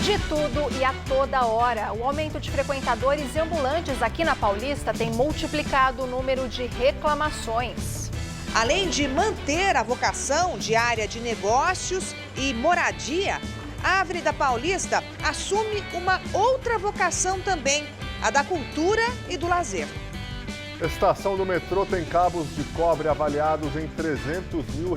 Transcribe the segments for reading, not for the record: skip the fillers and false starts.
De tudo e a toda hora. O aumento de frequentadores e ambulantes aqui na Paulista tem multiplicado o número de reclamações. Além de manter a vocação de área de negócios e moradia, a Avenida Paulista assume uma outra vocação também, a da cultura e do lazer. A estação do metrô tem cabos de cobre avaliados em R$300 mil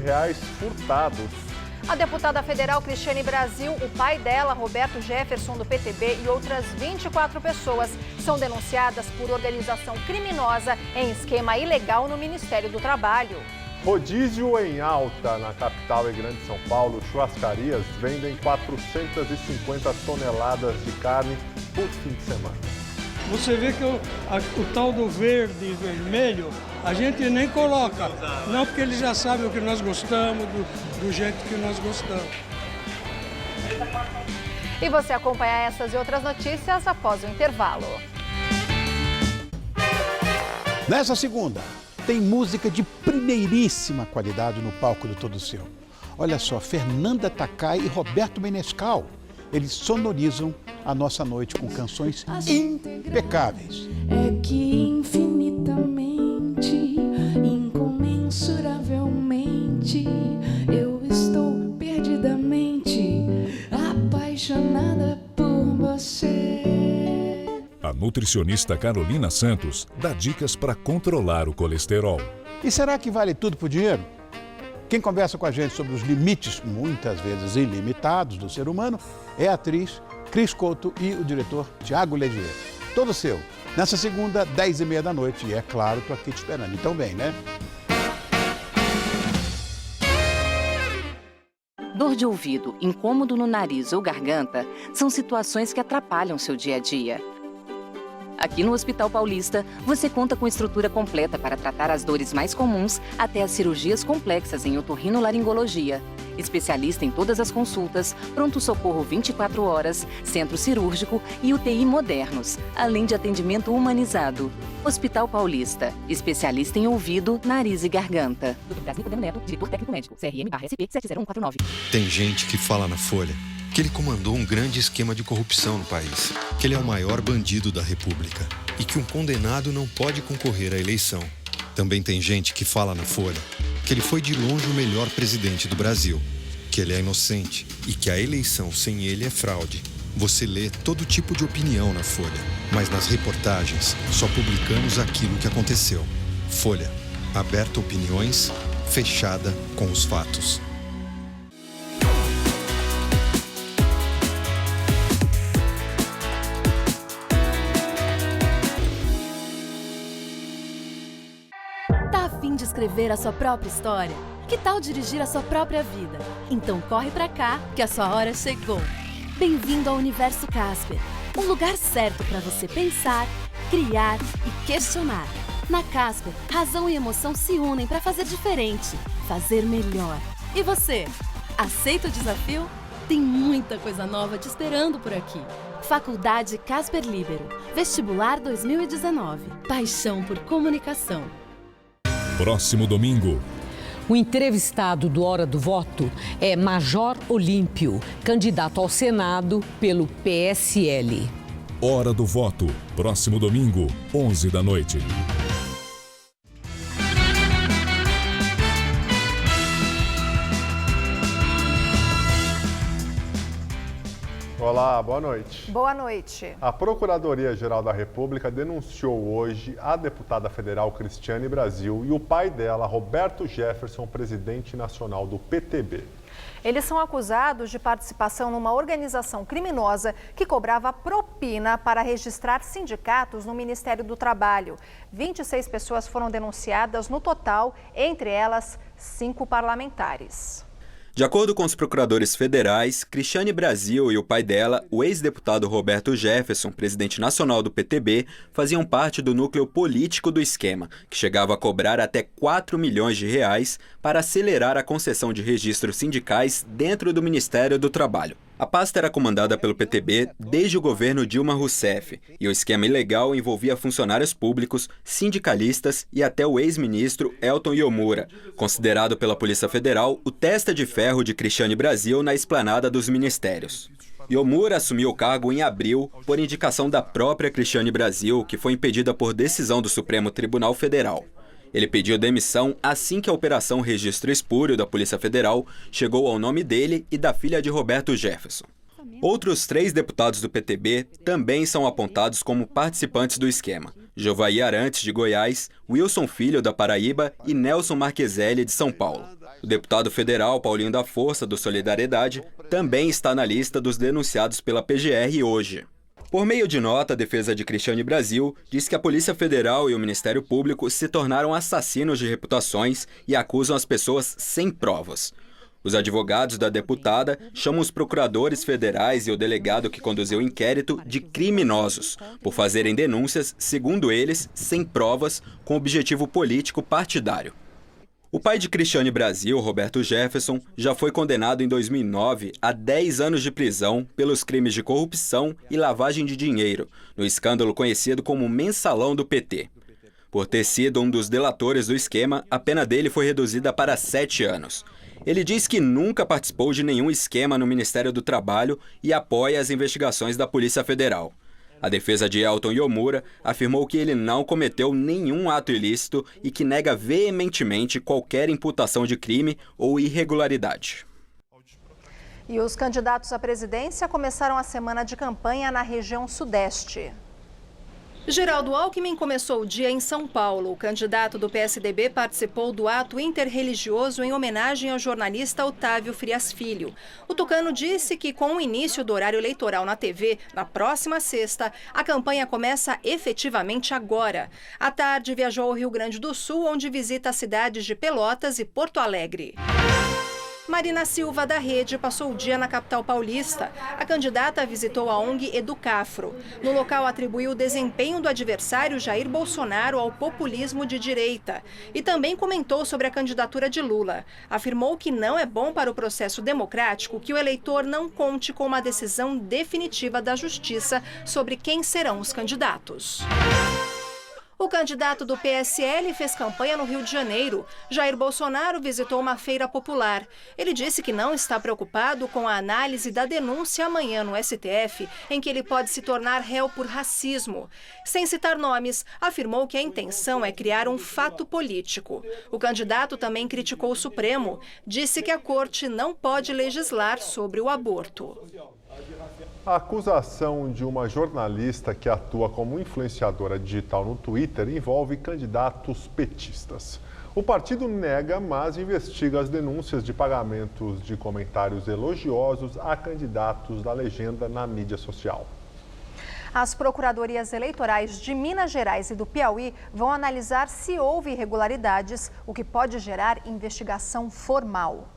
furtados. A deputada federal Cristiane Brasil, o pai dela, Roberto Jefferson, do PTB, e outras 24 pessoas são denunciadas por organização criminosa em esquema ilegal no Ministério do Trabalho. Rodízio em alta na capital e Grande São Paulo. Churrascarias vendem 450 toneladas de carne por fim de semana. Você vê que o tal do verde e vermelho, a gente nem coloca. Não, porque eles já sabem o que nós gostamos, do jeito que nós gostamos. E você acompanha essas e outras notícias após o intervalo. Nessa segunda, tem música de primeiríssima qualidade no palco do Todo Seu. Olha só, Fernanda Takai e Roberto Menescal. Eles sonorizam a nossa noite com canções impecáveis. É que infinitamente, incomensuravelmente, eu estou perdidamente apaixonada por você. A nutricionista Carolina Santos dá dicas para controlar o colesterol. E será que vale tudo por dinheiro? Quem conversa com a gente sobre os limites, muitas vezes ilimitados, do ser humano é a atriz Cris Couto e o diretor Tiago Ledier. Todo seu, nessa segunda, 10h30 da noite. E é claro, tô aqui te esperando. Então bem, né? Dor de ouvido, incômodo no nariz ou garganta são situações que atrapalham seu dia a dia. Aqui no Hospital Paulista, você conta com estrutura completa para tratar as dores mais comuns até as cirurgias complexas em otorrinolaringologia. Especialista em todas as consultas, pronto-socorro 24 horas, centro cirúrgico e UTI modernos, além de atendimento humanizado. Hospital Paulista, especialista em ouvido, nariz e garganta. Dr. Brasil Neto, diretor técnico médico, CRM/SP 70149. Tem gente que fala na Folha que ele comandou um grande esquema de corrupção no país, que ele é o maior bandido da República e que um condenado não pode concorrer à eleição. Também tem gente que fala na Folha que ele foi de longe o melhor presidente do Brasil, que ele é inocente e que a eleição sem ele é fraude. Você lê todo tipo de opinião na Folha, mas nas reportagens só publicamos aquilo que aconteceu. Folha, aberta a opiniões, fechada com os fatos. De escrever a sua própria história? Que tal dirigir a sua própria vida? Então corre pra cá que a sua hora chegou. Bem-vindo ao Universo Casper, um lugar certo para você pensar, criar e questionar. Na Casper, razão e emoção se unem para fazer diferente, fazer melhor. E você, aceita o desafio? Tem muita coisa nova te esperando por aqui. Faculdade Casper Líbero, Vestibular 2019. Paixão por comunicação. Próximo domingo. O entrevistado do Hora do Voto é Major Olímpio, candidato ao Senado pelo PSL. Hora do Voto, próximo domingo, 11 da noite. Olá, boa noite. Boa noite. A Procuradoria-Geral da República denunciou hoje a deputada federal Cristiane Brasil e o pai dela, Roberto Jefferson, presidente nacional do PTB. Eles são acusados de participação numa organização criminosa que cobrava propina para registrar sindicatos no Ministério do Trabalho. 26 pessoas foram denunciadas no total, entre elas 5 parlamentares. De acordo com os procuradores federais, Cristiane Brasil e o pai dela, o ex-deputado Roberto Jefferson, presidente nacional do PTB, faziam parte do núcleo político do esquema, que chegava a cobrar até 4 milhões de reais para acelerar a concessão de registros sindicais dentro do Ministério do Trabalho. A pasta era comandada pelo PTB desde o governo Dilma Rousseff e o esquema ilegal envolvia funcionários públicos, sindicalistas e até o ex-ministro Elton Yomura, considerado pela Polícia Federal o testa de ferro de Cristiane Brasil na esplanada dos ministérios. Yomura assumiu o cargo em abril por indicação da própria Cristiane Brasil, que foi impedida por decisão do Supremo Tribunal Federal. Ele pediu demissão assim que a Operação Registro Espúrio da Polícia Federal chegou ao nome dele e da filha de Roberto Jefferson. Outros 3 deputados do PTB também são apontados como participantes do esquema. Jovaí Arantes, de Goiás, Wilson Filho, da Paraíba e Nelson Marqueselli, de São Paulo. O deputado federal Paulinho da Força, do Solidariedade, também está na lista dos denunciados pela PGR hoje. Por meio de nota, a defesa de Cristiane Brasil diz que a Polícia Federal e o Ministério Público se tornaram assassinos de reputações e acusam as pessoas sem provas. Os advogados da deputada chamam os procuradores federais e o delegado que conduziu o inquérito de criminosos, por fazerem denúncias, segundo eles, sem provas, com objetivo político partidário. O pai de Cristiane Brasil, Roberto Jefferson, já foi condenado em 2009 a 10 anos de prisão pelos crimes de corrupção e lavagem de dinheiro, no escândalo conhecido como Mensalão do PT. Por ter sido um dos delatores do esquema, a pena dele foi reduzida para 7 anos. Ele diz que nunca participou de nenhum esquema no Ministério do Trabalho e apoia as investigações da Polícia Federal. A defesa de Elton Yomura afirmou que ele não cometeu nenhum ato ilícito e que nega veementemente qualquer imputação de crime ou irregularidade. E os candidatos à presidência começaram a semana de campanha na região sudeste. Geraldo Alckmin começou o dia em São Paulo. O candidato do PSDB participou do ato interreligioso em homenagem ao jornalista Otávio Frias Filho. O tucano disse que, com o início do horário eleitoral na TV, na próxima sexta, a campanha começa efetivamente agora. À tarde, viajou ao Rio Grande do Sul, onde visita as cidades de Pelotas e Porto Alegre. Marina Silva, da Rede, passou o dia na capital paulista. A candidata visitou a ONG Educafro. No local, atribuiu o desempenho do adversário Jair Bolsonaro ao populismo de direita. E também comentou sobre a candidatura de Lula. Afirmou que não é bom para o processo democrático que o eleitor não conte com uma decisão definitiva da Justiça sobre quem serão os candidatos. O candidato do PSL fez campanha no Rio de Janeiro. Jair Bolsonaro visitou uma feira popular. Ele disse que não está preocupado com a análise da denúncia amanhã no STF, em que ele pode se tornar réu por racismo. Sem citar nomes, afirmou que a intenção é criar um fato político. O candidato também criticou o Supremo. Disse que a corte não pode legislar sobre o aborto. A acusação de uma jornalista que atua como influenciadora digital no Twitter envolve candidatos petistas. O partido nega, mas investiga as denúncias de pagamentos de comentários elogiosos a candidatos da legenda na mídia social. As procuradorias eleitorais de Minas Gerais e do Piauí vão analisar se houve irregularidades, o que pode gerar investigação formal.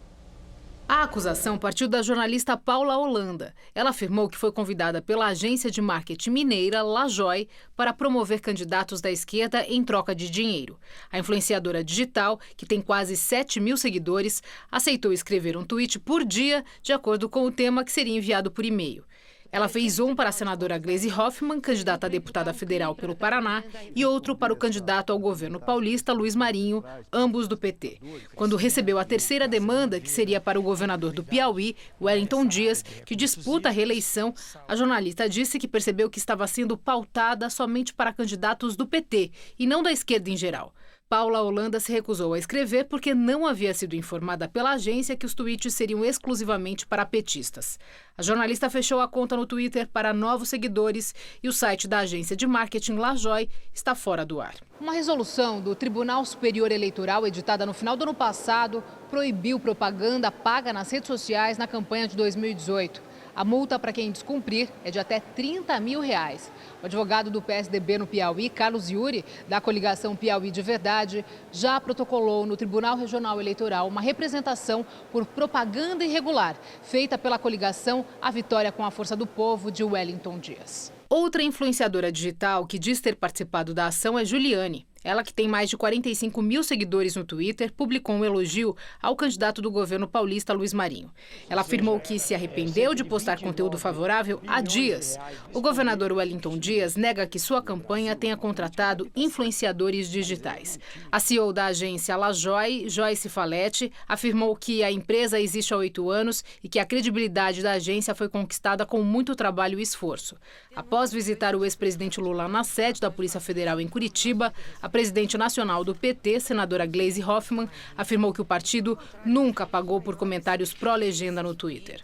A acusação partiu da jornalista Paula Holanda. Ela afirmou que foi convidada pela agência de marketing mineira Lajoy para promover candidatos da esquerda em troca de dinheiro. A influenciadora digital, que tem quase 7 mil seguidores, aceitou escrever um tweet por dia de acordo com o tema que seria enviado por e-mail. Ela fez um para a senadora Gleisi Hoffmann, candidata a deputada federal pelo Paraná, e outro para o candidato ao governo paulista, Luiz Marinho, ambos do PT. Quando recebeu a terceira demanda, que seria para o governador do Piauí, Wellington Dias, que disputa a reeleição, a jornalista disse que percebeu que estava sendo pautada somente para candidatos do PT e não da esquerda em geral. Paula Holanda se recusou a escrever porque não havia sido informada pela agência que os tweets seriam exclusivamente para petistas. A jornalista fechou a conta no Twitter para novos seguidores e o site da agência de marketing Lajoy está fora do ar. Uma resolução do Tribunal Superior Eleitoral, editada no final do ano passado, proibiu propaganda paga nas redes sociais na campanha de 2018. A multa para quem descumprir é de até R$30 mil. O advogado do PSDB no Piauí, Carlos Yuri, da coligação Piauí de Verdade, já protocolou no Tribunal Regional Eleitoral uma representação por propaganda irregular, feita pela coligação A Vitória com a Força do Povo, de Wellington Dias. Outra influenciadora digital que diz ter participado da ação é Juliane. Ela, que tem mais de 45 mil seguidores no Twitter, publicou um elogio ao candidato do governo paulista, Luiz Marinho. Ela afirmou que se arrependeu de postar conteúdo favorável há dias. O governador Wellington Dias nega que sua campanha tenha contratado influenciadores digitais. A CEO da agência LaJoy, Joyce Faletti, afirmou que a empresa existe há 8 anos e que a credibilidade da agência foi conquistada com muito trabalho e esforço. Após visitar o ex-presidente Lula na sede da Polícia Federal em Curitiba, a presidente nacional do PT, senadora Gleisi Hoffmann, afirmou que o partido nunca pagou por comentários pró-legenda no Twitter.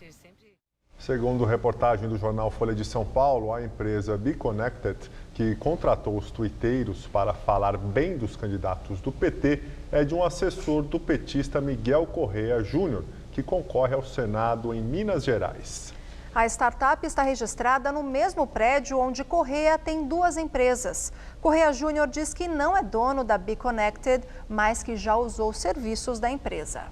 Segundo reportagem do jornal Folha de São Paulo, a empresa BeConnected, que contratou os tuiteiros para falar bem dos candidatos do PT, é de um assessor do petista Miguel Correia Júnior, que concorre ao Senado em Minas Gerais. A startup está registrada no mesmo prédio onde Correia tem 2 empresas. Correia Júnior diz que não é dono da BeConnected, mas que já usou serviços da empresa.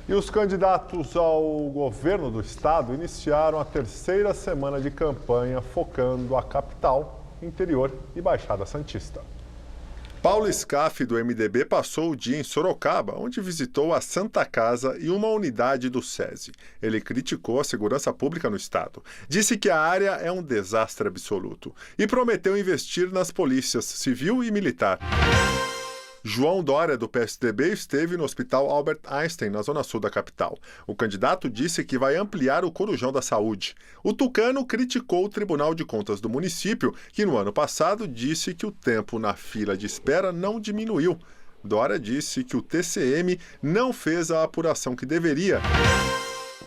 E os candidatos ao governo do estado iniciaram a 3ª semana de campanha focando a capital, interior e Baixada Santista. Paulo Scaff, do MDB, passou o dia em Sorocaba, onde visitou a Santa Casa e uma unidade do SESI. Ele criticou a segurança pública no estado, disse que a área é um desastre absoluto e prometeu investir nas polícias civil e militar. João Dória, do PSDB, esteve no Hospital Albert Einstein, na zona sul da capital. O candidato disse que vai ampliar o Corujão da Saúde. O tucano criticou o Tribunal de Contas do município, que no ano passado disse que o tempo na fila de espera não diminuiu. Dória disse que o TCM não fez a apuração que deveria.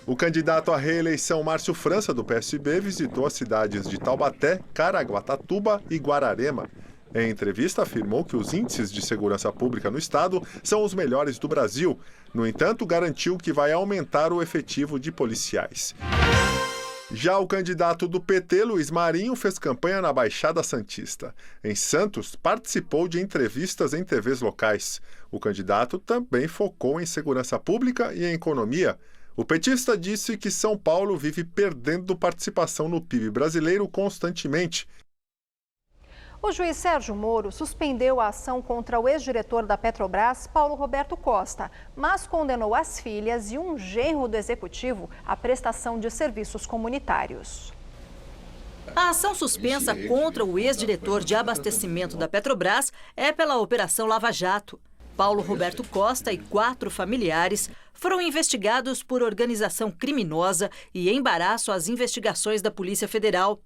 O candidato à reeleição Márcio França, do PSB, visitou as cidades de Taubaté, Caraguatatuba e Guararema. Em entrevista, afirmou que os índices de segurança pública no estado são os melhores do Brasil. No entanto, garantiu que vai aumentar o efetivo de policiais. Já o candidato do PT, Luiz Marinho, fez campanha na Baixada Santista. Em Santos, participou de entrevistas em TVs locais. O candidato também focou em segurança pública e em economia. O petista disse que São Paulo vive perdendo participação no PIB brasileiro constantemente. O juiz Sérgio Moro suspendeu a ação contra o ex-diretor da Petrobras, Paulo Roberto Costa, mas condenou as filhas e um genro do executivo à prestação de serviços comunitários. A ação suspensa contra o ex-diretor de abastecimento da Petrobras é pela Operação Lava Jato. Paulo Roberto Costa e 4 familiares foram investigados por organização criminosa e embaraço às investigações da Polícia Federal.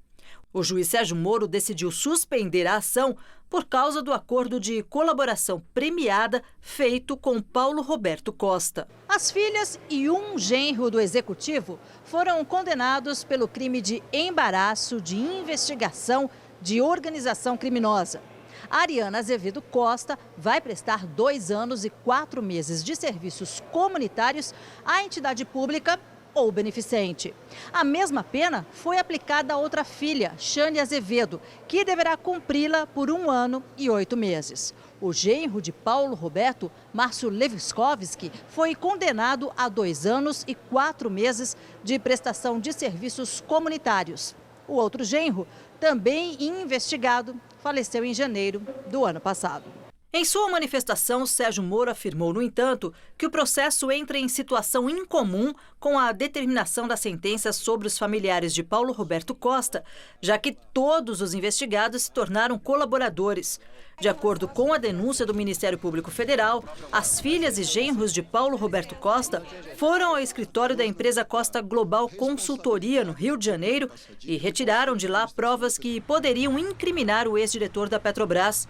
O juiz Sérgio Moro decidiu suspender a ação por causa do acordo de colaboração premiada feito com Paulo Roberto Costa. As filhas e um genro do executivo foram condenados pelo crime de embaraço de investigação de organização criminosa. A Ariana Azevedo Costa vai prestar 2 anos e 4 meses de serviços comunitários à entidade pública ou beneficente. A mesma pena foi aplicada a outra filha, Xane Azevedo, que deverá cumpri-la por 1 ano e 8 meses. O genro de Paulo Roberto, Márcio Leviskovski, foi condenado a 2 anos e 4 meses de prestação de serviços comunitários. O outro genro, também investigado, faleceu em janeiro do ano passado. Em sua manifestação, Sérgio Moro afirmou, no entanto, que o processo entra em situação incomum com a determinação da sentença sobre os familiares de Paulo Roberto Costa, já que todos os investigados se tornaram colaboradores. De acordo com a denúncia do Ministério Público Federal, as filhas e genros de Paulo Roberto Costa foram ao escritório da empresa Costa Global Consultoria, no Rio de Janeiro, e retiraram de lá provas que poderiam incriminar o ex-diretor da Petrobras.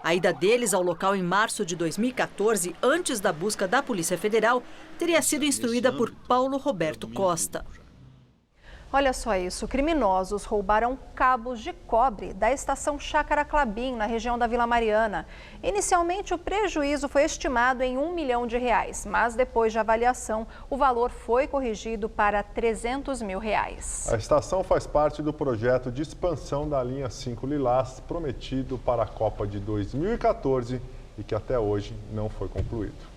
A ida deles ao local em março de 2014, antes da busca da Polícia Federal, teria sido instruída por Paulo Roberto Costa. Olha só isso, criminosos roubaram cabos de cobre da estação Chácara Clabim, na região da Vila Mariana. Inicialmente, o prejuízo foi estimado em R$1 milhão, mas depois de avaliação, o valor foi corrigido para R$300 mil. A estação faz parte do projeto de expansão da linha 5 Lilás, prometido para a Copa de 2014 e que até hoje não foi concluído.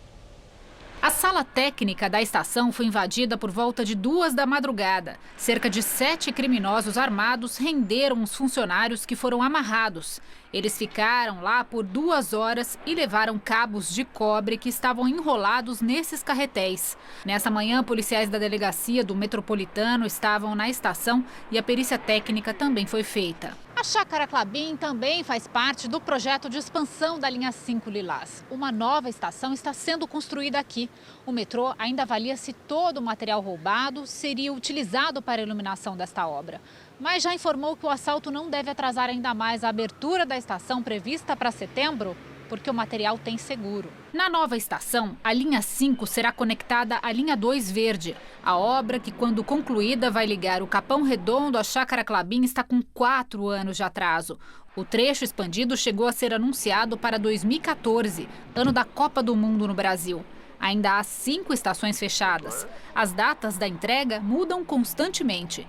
A sala técnica da estação foi invadida por volta de 2 da madrugada. Cerca de 7 criminosos armados renderam os funcionários que foram amarrados. Eles ficaram lá por 2 horas e levaram cabos de cobre que estavam enrolados nesses carretéis. Nessa manhã, policiais da delegacia do Metropolitano estavam na estação e a perícia técnica também foi feita. A Chácara Klabin também faz parte do projeto de expansão da linha 5 Lilás. Uma nova estação está sendo construída aqui. O metrô ainda avalia se todo o material roubado seria utilizado para a iluminação desta obra. Mas já informou que o assalto não deve atrasar ainda mais a abertura da estação prevista para setembro, porque o material tem seguro. Na nova estação, a linha 5 será conectada à linha 2 verde. A obra, que quando concluída vai ligar o Capão Redondo à Chácara Klabin, está com 4 anos de atraso. O trecho expandido chegou a ser anunciado para 2014, ano da Copa do Mundo no Brasil. Ainda há 5 estações fechadas. As datas da entrega mudam constantemente.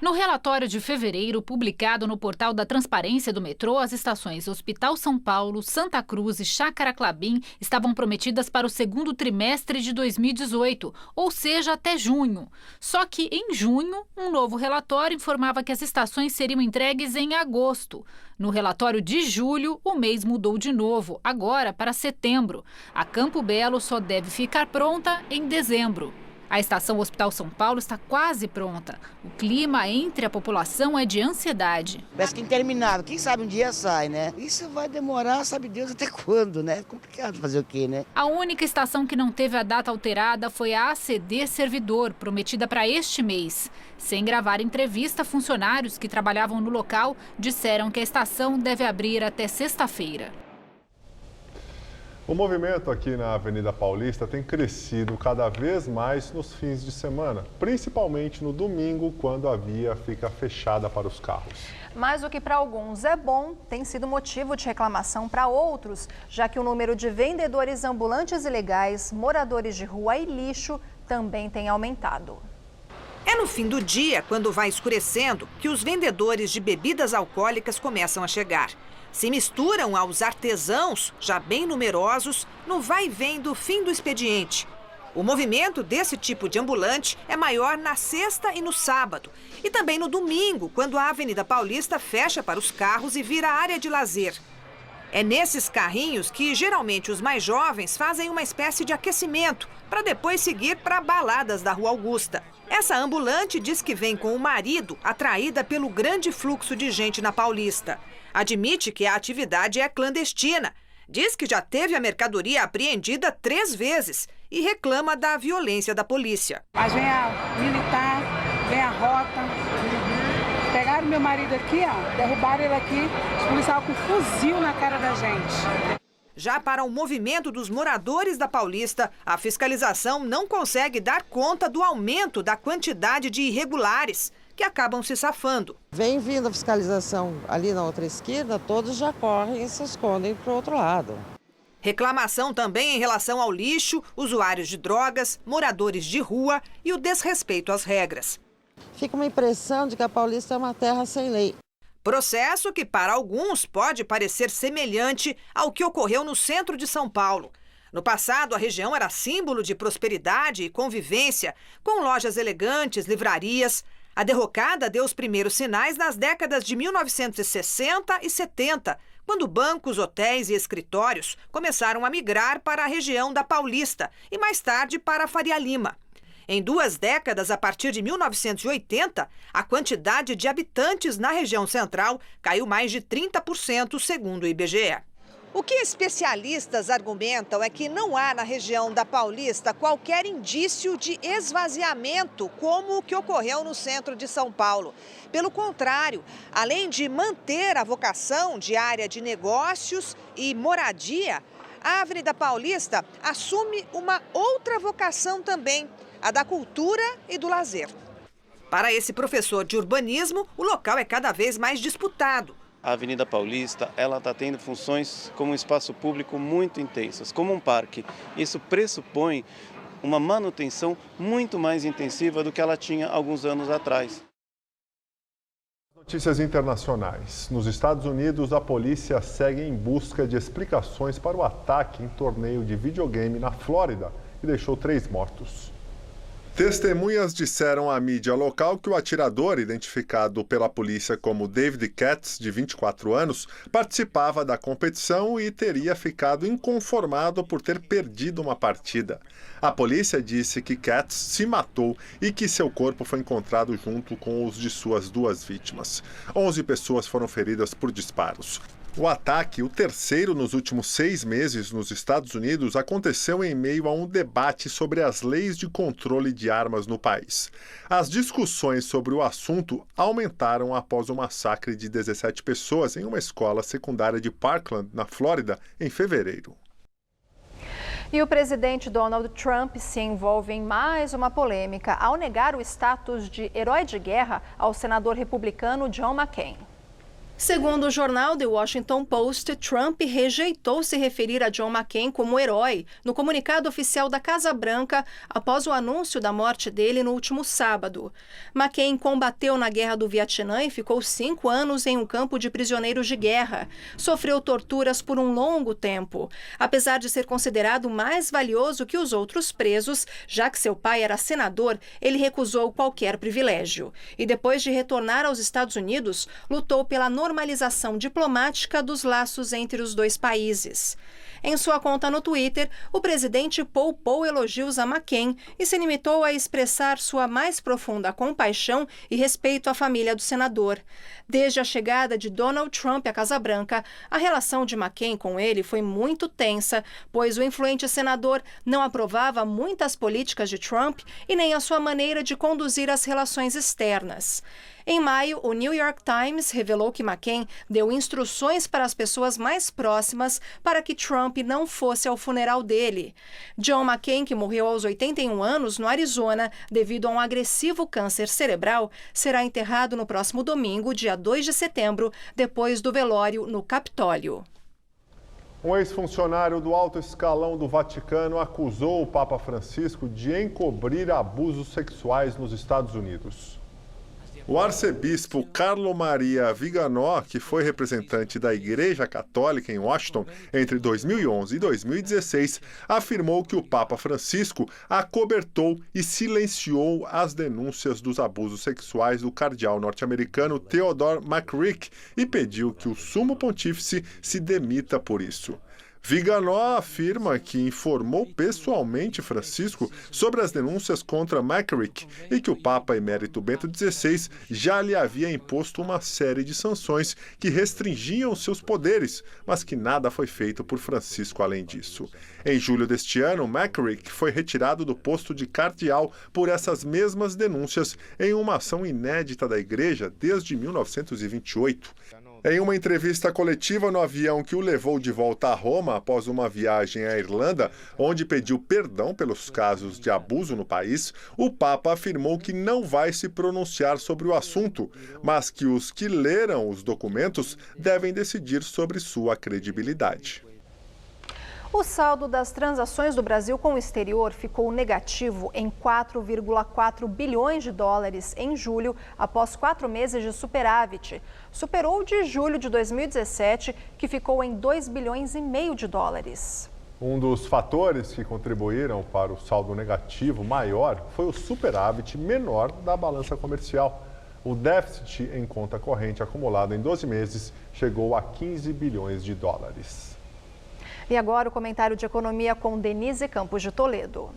No relatório de fevereiro, publicado no portal da Transparência do Metrô, as estações Hospital São Paulo, Santa Cruz e Chácara Klabin estavam prometidas para o segundo trimestre de 2018, ou seja, até junho. Só que, em junho, um novo relatório informava que as estações seriam entregues em agosto. No relatório de julho, o mês mudou de novo, agora para setembro. A Campo Belo só deve ficar pronta em dezembro. A estação Hospital São Paulo está quase pronta. O clima entre a população é de ansiedade. Parece que interminável. Quem sabe um dia sai, né? Isso vai demorar, sabe Deus até quando, né? É complicado fazer o quê, né? A única estação que não teve a data alterada foi a ACD Servidor, prometida para este mês. Sem gravar entrevista, funcionários que trabalhavam no local disseram que a estação deve abrir até sexta-feira. O movimento aqui na Avenida Paulista tem crescido cada vez mais nos fins de semana, principalmente no domingo, quando a via fica fechada para os carros. Mas o que para alguns é bom, tem sido motivo de reclamação para outros, já que o número de vendedores ambulantes ilegais, moradores de rua e lixo também tem aumentado. É no fim do dia, quando vai escurecendo, que os vendedores de bebidas alcoólicas começam a chegar. Se misturam aos artesãos, já bem numerosos, no vai e vem do fim do expediente. O movimento desse tipo de ambulante é maior na sexta e no sábado. E também no domingo, quando a Avenida Paulista fecha para os carros e vira área de lazer. É nesses carrinhos que, geralmente, os mais jovens fazem uma espécie de aquecimento, para depois seguir para baladas da Rua Augusta. Essa ambulante diz que vem com o marido, atraída pelo grande fluxo de gente na Paulista. Admite que a atividade é clandestina. Diz que já teve a mercadoria apreendida 3 vezes e reclama da violência da polícia. Mas vem a militar, vem a rota. Pegaram meu marido aqui, ó, derrubaram ele aqui, os policiais com fuzil na cara da gente. Já para o movimento dos moradores da Paulista, a fiscalização não consegue dar conta do aumento da quantidade de irregulares que acabam se safando. Vem vindo a fiscalização ali na outra esquina, todos já correm e se escondem para o outro lado. Reclamação também em relação ao lixo, usuários de drogas, moradores de rua e o desrespeito às regras. Fica uma impressão de que a Paulista é uma terra sem lei. Processo que, para alguns, pode parecer semelhante ao que ocorreu no centro de São Paulo. No passado, a região era símbolo de prosperidade e convivência, com lojas elegantes, livrarias. A derrocada deu os primeiros sinais nas décadas de 1960 e 70, quando bancos, hotéis e escritórios começaram a migrar para a região da Paulista e, mais tarde, para a Faria Lima. Em 2 décadas, a partir de 1980, a quantidade de habitantes na região central caiu mais de 30%, segundo o IBGE. O que especialistas argumentam é que não há na região da Paulista qualquer indício de esvaziamento como o que ocorreu no centro de São Paulo. Pelo contrário, além de manter a vocação de área de negócios e moradia, a Avenida Paulista assume uma outra vocação também, a da cultura e do lazer. Para esse professor de urbanismo, o local é cada vez mais disputado. A Avenida Paulista está tendo funções como um espaço público muito intensas, como um parque. Isso pressupõe uma manutenção muito mais intensiva do que ela tinha alguns anos atrás. Notícias internacionais. Nos Estados Unidos, a polícia segue em busca de explicações para o ataque em torneio de videogame na Flórida, e deixou 3 mortos. Testemunhas disseram à mídia local que o atirador, identificado pela polícia como David Katz, de 24 anos, participava da competição e teria ficado inconformado por ter perdido uma partida. A polícia disse que Katz se matou e que seu corpo foi encontrado junto com os de suas 2 vítimas. 11 pessoas foram feridas por disparos. O ataque, o terceiro nos últimos 6 meses nos Estados Unidos, aconteceu em meio a um debate sobre as leis de controle de armas no país. As discussões sobre o assunto aumentaram após o massacre de 17 pessoas em uma escola secundária de Parkland, na Flórida, em fevereiro. E o presidente Donald Trump se envolve em mais uma polêmica ao negar o status de herói de guerra ao senador republicano John McCain. Segundo o jornal The Washington Post, Trump rejeitou se referir a John McCain como herói no comunicado oficial da Casa Branca após o anúncio da morte dele no último sábado. McCain combateu na Guerra do Vietnã e ficou 5 anos em um campo de prisioneiros de guerra. Sofreu torturas por um longo tempo. Apesar de ser considerado mais valioso que os outros presos, já que seu pai era senador, ele recusou qualquer privilégio. E depois de retornar aos Estados Unidos, lutou pela normalização diplomática dos laços entre os 2 países. Em sua conta no Twitter, o presidente poupou elogios a McCain e se limitou a expressar sua mais profunda compaixão e respeito à família do senador. Desde a chegada de Donald Trump à Casa Branca, a relação de McCain com ele foi muito tensa, pois o influente senador não aprovava muitas políticas de Trump e nem a sua maneira de conduzir as relações externas. Em maio, o New York Times revelou que McCain deu instruções para as pessoas mais próximas para que Trump não fosse ao funeral dele. John McCain, que morreu aos 81 anos no Arizona devido a um agressivo câncer cerebral, será enterrado no próximo domingo, dia 2 de setembro, depois do velório no Capitólio. Um ex-funcionário do alto escalão do Vaticano acusou o Papa Francisco de encobrir abusos sexuais nos Estados Unidos. O arcebispo Carlo Maria Viganò, que foi representante da Igreja Católica em Washington entre 2011 e 2016, afirmou que o Papa Francisco acobertou e silenciou as denúncias dos abusos sexuais do cardeal norte-americano Theodore McCarrick e pediu que o sumo pontífice se demita por isso. Viganò afirma que informou pessoalmente Francisco sobre as denúncias contra McCarrick e que o Papa Emérito Bento XVI já lhe havia imposto uma série de sanções que restringiam seus poderes, mas que nada foi feito por Francisco além disso. Em julho deste ano, McCarrick foi retirado do posto de cardeal por essas mesmas denúncias em uma ação inédita da Igreja desde 1928. Em uma entrevista coletiva no avião que o levou de volta a Roma após uma viagem à Irlanda, onde pediu perdão pelos casos de abuso no país, o Papa afirmou que não vai se pronunciar sobre o assunto, mas que os que leram os documentos devem decidir sobre sua credibilidade. O saldo das transações do Brasil com o exterior ficou negativo em 4,4 bilhões de dólares em julho, após 4 meses de superávit. Superou o de julho de 2017, que ficou em 2 bilhões e meio de dólares. Um dos fatores que contribuíram para o saldo negativo maior foi o superávit menor da balança comercial. O déficit em conta corrente acumulado em 12 meses chegou a 15 bilhões de dólares. E agora o comentário de economia com Denise Campos de Toledo.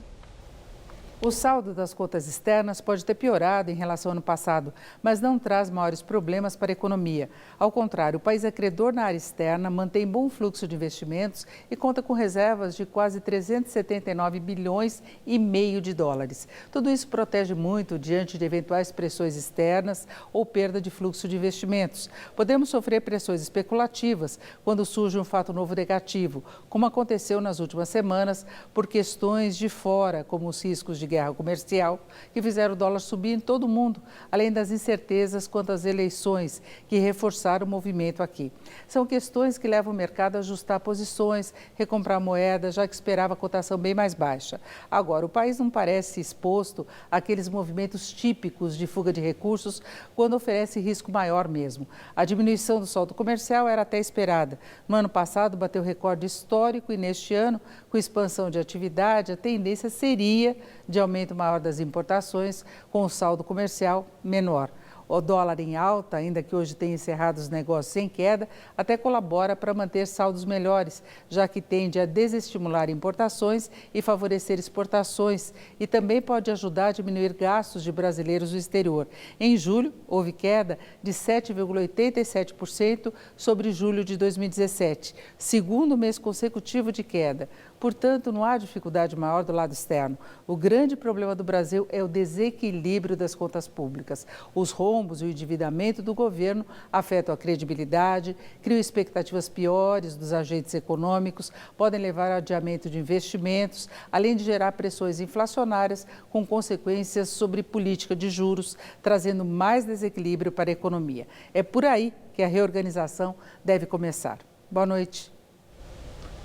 O saldo das contas externas pode ter piorado em relação ao ano passado, mas não traz maiores problemas para a economia. Ao contrário, o país é credor na área externa, mantém bom fluxo de investimentos e conta com reservas de quase 379 bilhões e meio de dólares. Tudo isso protege muito diante de eventuais pressões externas ou perda de fluxo de investimentos. Podemos sofrer pressões especulativas quando surge um fato novo negativo, como aconteceu nas últimas semanas por questões de fora, como os riscos de guerra comercial que fizeram o dólar subir em todo o mundo, além das incertezas quanto às eleições que reforçaram o movimento aqui. São questões que levam o mercado a ajustar posições, recomprar moeda, já que esperava a cotação bem mais baixa. Agora, o país não parece exposto àqueles movimentos típicos de fuga de recursos quando oferece risco maior mesmo. A diminuição do saldo comercial era até esperada. No ano passado, bateu recorde histórico e neste ano, com expansão de atividade, a tendência seria de aumento maior das importações, com o saldo comercial menor. O dólar em alta, ainda que hoje tenha encerrado os negócios em queda, até colabora para manter saldos melhores, já que tende a desestimular importações e favorecer exportações, e também pode ajudar a diminuir gastos de brasileiros no exterior. Em julho, houve queda de 7,87% sobre julho de 2017, segundo mês consecutivo de queda. Portanto, não há dificuldade maior do lado externo. O grande problema do Brasil é o desequilíbrio das contas públicas. Os rombos e o endividamento do governo afetam a credibilidade, criam expectativas piores dos agentes econômicos, podem levar ao adiamento de investimentos, além de gerar pressões inflacionárias com consequências sobre política de juros, trazendo mais desequilíbrio para a economia. É por aí que a reorganização deve começar. Boa noite.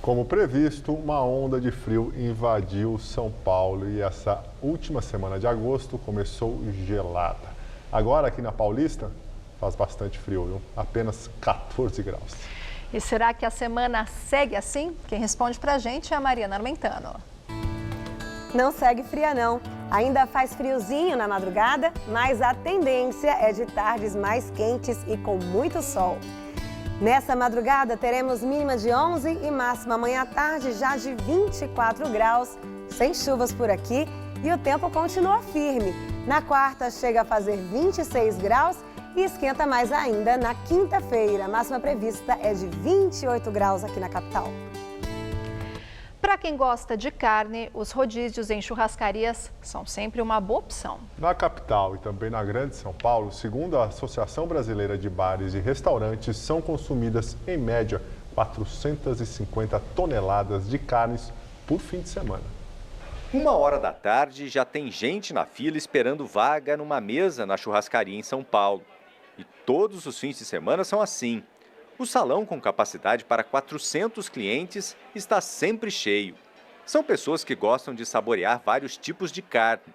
Como previsto, uma onda de frio invadiu São Paulo e essa última semana de agosto começou gelada. Agora, aqui na Paulista, faz bastante frio, viu? Apenas 14 graus. E será que a semana segue assim? Quem responde pra gente é a Mariana Armentano. Não segue fria, não. Ainda faz friozinho na madrugada, mas a tendência é de tardes mais quentes e com muito sol. Nessa madrugada, teremos mínima de 11 e máxima amanhã à tarde já de 24 graus, sem chuvas por aqui e o tempo continua firme. Na quarta, chega a fazer 26 graus e esquenta mais ainda na quinta-feira. A máxima prevista é de 28 graus aqui na capital. Para quem gosta de carne, os rodízios em churrascarias são sempre uma boa opção. Na capital e também na Grande São Paulo, segundo a Associação Brasileira de Bares e Restaurantes, são consumidas, em média, 450 toneladas de carnes por fim de semana. 1h da tarde já tem gente na fila esperando vaga numa mesa na churrascaria em São Paulo. E todos os fins de semana são assim. O salão, com capacidade para 400 clientes, está sempre cheio. São pessoas que gostam de saborear vários tipos de carne.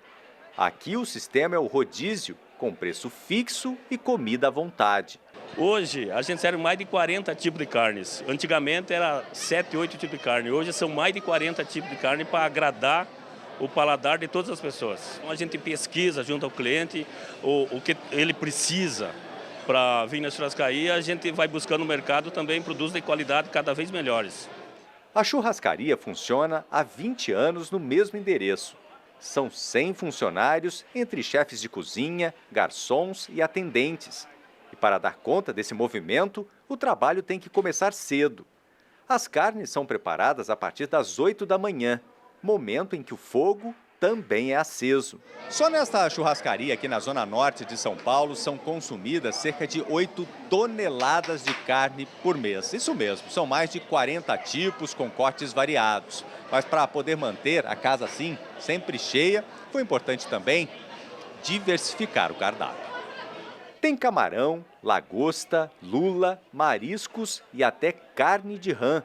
Aqui o sistema é o rodízio, com preço fixo e comida à vontade. Hoje a gente serve mais de 40 tipos de carnes. Antigamente era 7, 8 tipos de carne. Hoje são mais de 40 tipos de carne para agradar o paladar de todas as pessoas. Então, a gente pesquisa junto ao cliente o que ele precisa. Para vir na churrascaria, a gente vai buscando no mercado também produtos de qualidade cada vez melhores. A churrascaria funciona há 20 anos no mesmo endereço. São 100 funcionários, entre chefes de cozinha, garçons e atendentes. E para dar conta desse movimento, o trabalho tem que começar cedo. As carnes são preparadas a partir das 8 da manhã, momento em que o fogo também é aceso. Só nesta churrascaria aqui na zona norte de São Paulo são consumidas cerca de 8 toneladas de carne por mês. Isso mesmo, são mais de 40 tipos com cortes variados. Mas para poder manter a casa assim, sempre cheia, foi importante também diversificar o cardápio. Tem camarão, lagosta, lula, mariscos e até carne de rã.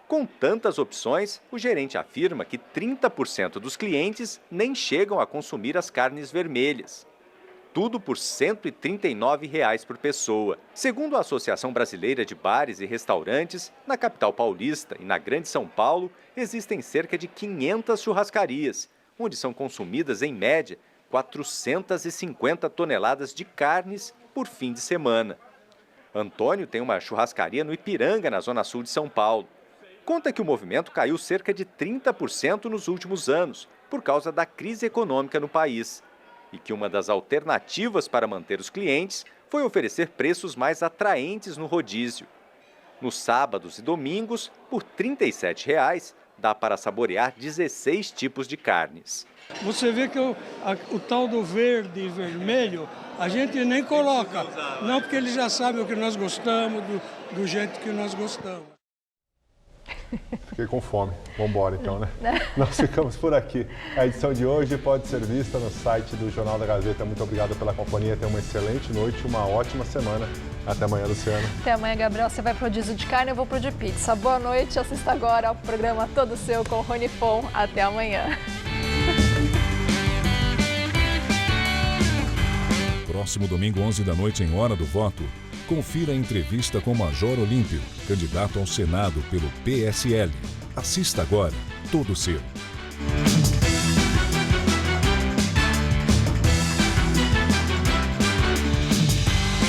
Com tantas opções, o gerente afirma que 30% dos clientes nem chegam a consumir as carnes vermelhas. Tudo por R$ 139 por pessoa. Segundo a Associação Brasileira de Bares e Restaurantes, na capital paulista e na Grande São Paulo, existem cerca de 500 churrascarias, onde são consumidas, em média, 450 toneladas de carnes por fim de semana. Antônio tem uma churrascaria no Ipiranga, na zona sul de São Paulo. Conta que o movimento caiu cerca de 30% nos últimos anos, por causa da crise econômica no país. E que uma das alternativas para manter os clientes foi oferecer preços mais atraentes no rodízio. Nos sábados e domingos, por R$ 37,00, dá para saborear 16 tipos de carnes. Você vê que o tal do verde e vermelho, a gente nem coloca. Não, porque eles já sabem o que nós gostamos, do jeito que nós gostamos. Fiquei com fome. Vamos embora então, né? Nós ficamos por aqui. A edição de hoje pode ser vista no site do Jornal da Gazeta. Muito obrigado pela companhia. Tenha uma excelente noite, uma ótima semana. Até amanhã, Luciana. Até amanhã, Gabriel. Você vai pro rodízio de carne, eu vou pro de pizza. Boa noite. Assista agora ao programa Todo Seu com o Rony Fon. Até amanhã. Próximo domingo, 11 da noite, em Hora do Voto, confira a entrevista com o Major Olímpio, candidato ao Senado pelo PSL. Assista agora, Todo Seu.